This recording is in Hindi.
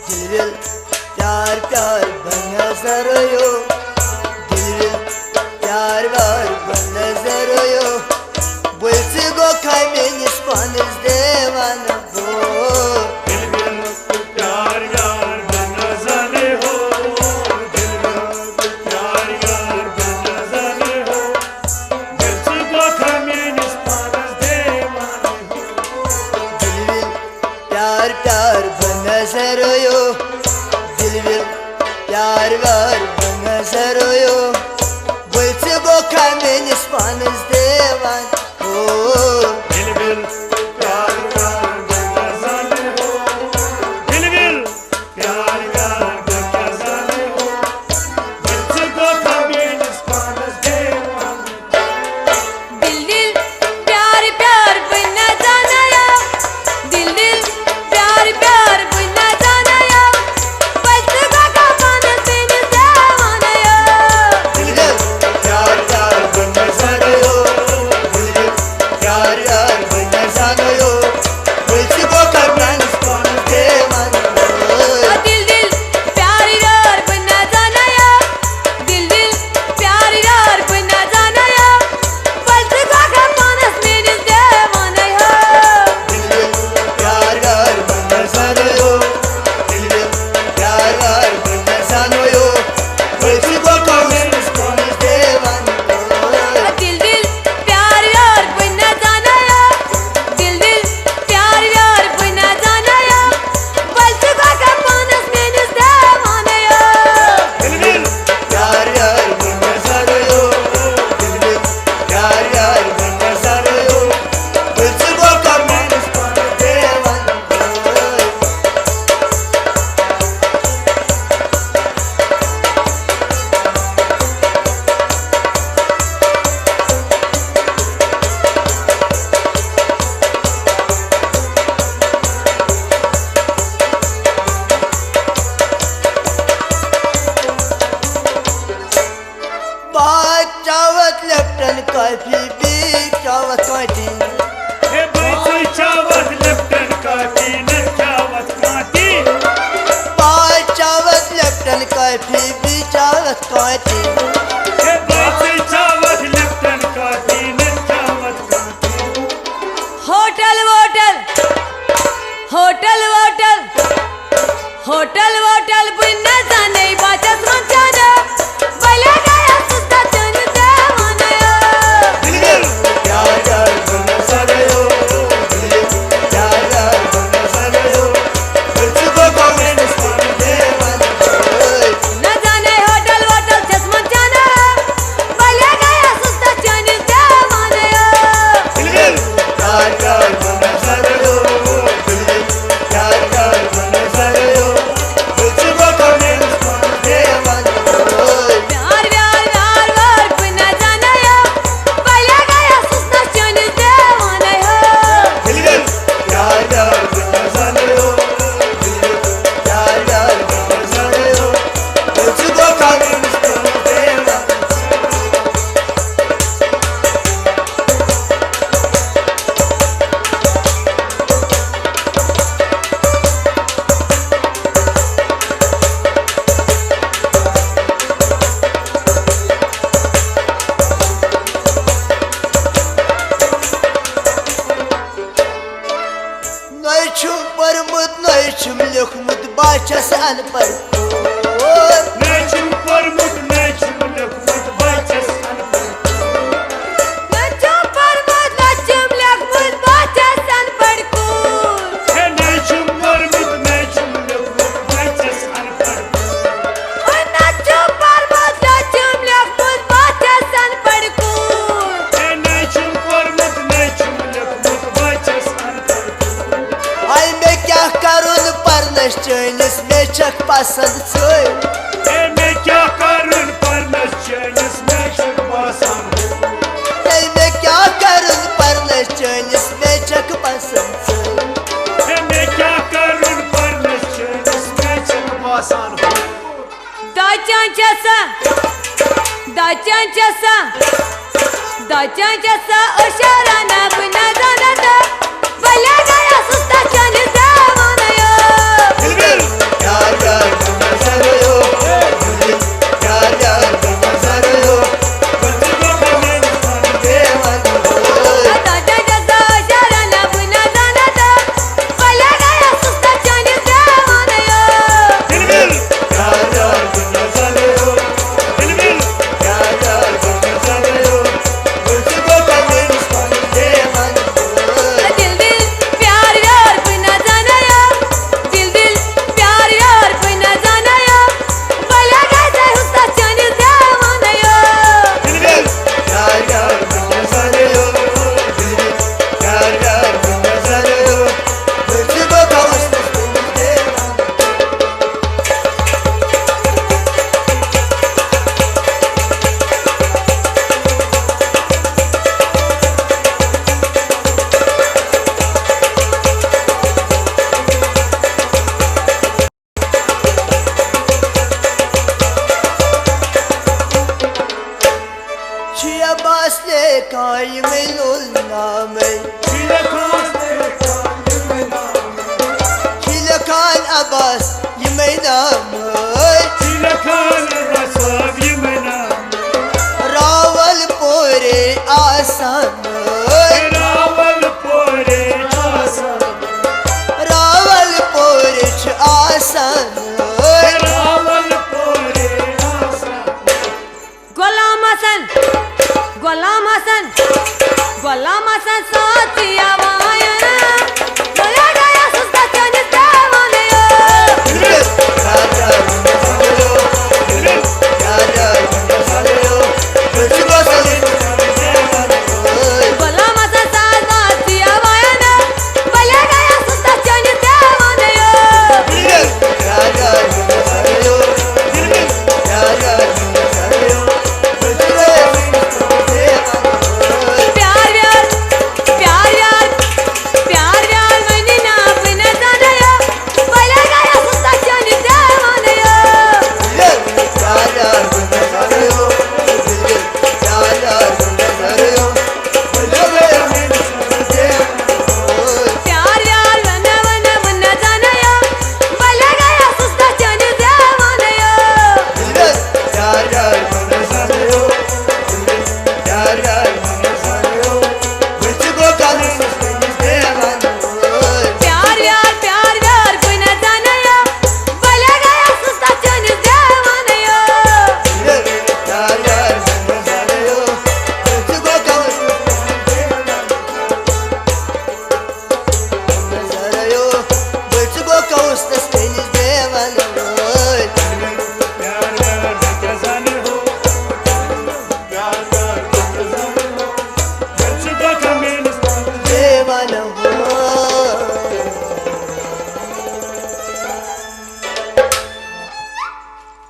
दिल प्यार प्यार बनजर यो दिल प्यार प्यार बनजर यो बोलसे गो खाय मेनिस पानिस देवान गो दिल प्यार प्यार बनजर हो दिल प्यार प्यार बनजर हो बोलसे गो खाय मेनिस पानिस देवान हो दिल प्यार प्यार बनजर यो दिल प्यार प्यार बनजर यो बोलसे गो खाय मेनिस पानिस देवान हो दिल प्यार प्यार बनजर हो दिल प्यार प्यार बनजर हो बोलसे गो खाय मेनिस पानिस देवान दिल प्यार प्यार बना जाना या दिल प्यार प्यार बना जाना या बस का पाना तेने देवाना या दिल प्यार प्यार बनजर यो दिल प्यार प्यार बनजर यो बोलसे गो खाय मेनिस पानिस देवान हो दिल प्यार यार बना जाना या दिल प्यार यार बना जाना या बस का पाना तेने देवाना या प्यार प्यार बनजर यो दिल प्यार प्यार बनजर यो बोलसे गो खाय मेनिस पानिस देवान हो दिल प्यार यार बना जाना या दिल प्यार यार बना जाना या बस का पाना तेने देवाना या प्यार प्यार बनजर यो दिल प्यार प्यार बनजर यो बोलसे गो खाय मेनिस पानिस देवान हो बात चावत लेफ्टन कॉफी भी चावत काटी हे बैठी चावत लेफ्टन काटी न चावत काटी बात चावत लेफ्टन कॉफी भी चावत काटी हे बैठी चावत लेफ्टन काटी न चावत काटी होटल वोटल होटल वोटल होटल वोटल बना जाने बाचस मंचाना भले गया सुस्ता चन देवाना या प्यार प्यार बनजर यो दिल प्यार प्यार बनजर यो बोलसे गो खाय मेनिस पानिस देवान हो न जाने होटल वोटल चश्मा जाना भले गया सुस्ता चन देवाना या प्यार प्यार बनजर यो दिल प्यार प्यार बनजर यो बोलसे गो खाय मेनिस पानिस देवान हो प्यार प्यार प्यार वार बना जाना या भले गया सुस्ता चन देवाना या प्यार प्यार बनजर यो दिल प्यार प्यार बनजर यो बोलसे गो खाय मेनिस पानिस देवान नय छुम परमुत नय छुम लिखमुत बाचस अनपढ़ नेचुम परमुट नेचुम लेखमुट बचस नचम पर मत नचम लखमुत बाचसन पड़कूर हे नेचुम परमुट नेचुम लेखमुट बचस अनपढ़ नचम पर मत नचम लखमुत बाचसन पड़कूर हे नेचुम परमुट नेचुम लेखमुट बचस अनपढ़ आई मैं क्या करूँ परनस चैनिस में चक पसंद सोए हे मैं क्या करूं परनस चैनिस में चक पसंद आई मैं क्या करूँ परनस चैनिस में चक पसंद सोए हे मैं क्या करूं परनस चैनिस में चक पसंद दाचां जसा अशराना बना जाना था भले गया सुस्ता चन देवाना या माई